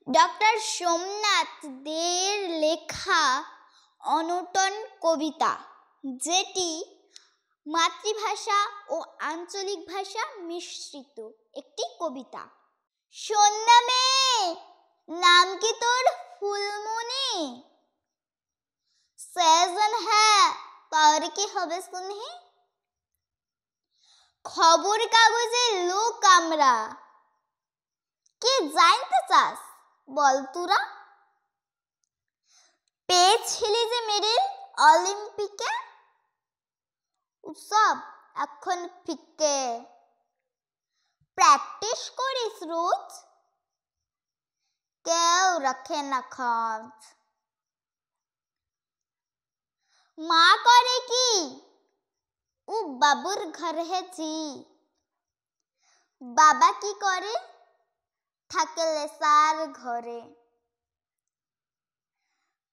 Doctor Somnath দের লেখা অনটন কবিতা, যেটি মাতৃভাষা ও আঞ্চলিক ভাষা মিশ্রিত একটি কবিতা। সন্ধ্যা মেয়ে, নাম কি তোর ফুলমণি? সেজন হ্যাঁ, তার কি হবে শুনি? খবর কাগজে লোক আমরা, কে জানতে চাস বল তোরা? পেয়েছিলি যে মেডেল অলিম্পিকে, উৎসব এখন ফিকে। প্র্যাকটিস করিস রোজ, কেউ রাখে না খোঁজ। মা করে কি? ও বাবুর ঘর হেছি। বাবা কি করে? থাকে লেসার ঘরে।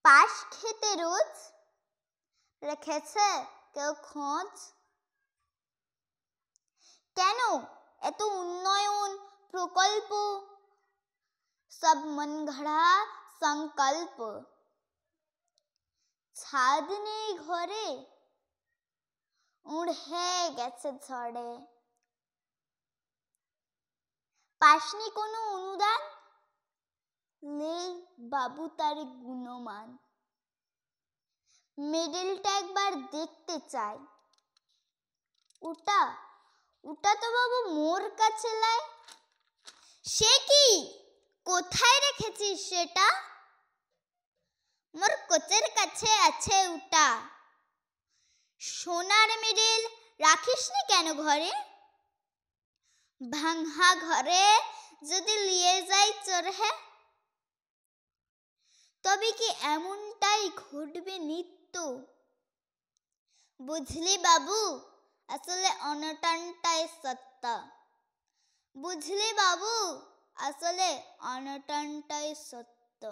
পাশ খেতে রোজ, রেখেছে কেউ খোঁজ? কেন এত উন্নয়ন প্রকল্প, সব মন গড়া সংকল্প। ছাদ নেই ঘরে, উড়ে গেছে ঝড়ে। পাসনি কোনো অনুদান, নেই বাবু তার গুণমান। মেডেলটা একবার দেখতে চাই, ওটা ওটা তো বাবু মোর কাছে লাই। সে কি, কোথায় রেখেছিস সেটা? মোর কোচের কাছে আছে ওটা। সোনার মেডেল রাখিসনি কেন ঘরে? ভাঙা ঘরে যদি নিয়ে যাই চোরে, তবে কি এমনটাই ঘটবে নিত্য? বুঝলি বাবু, আসলে অনটনটাই সত্য। বুঝলি বাবু, আসলে অনটনটাই সত্য।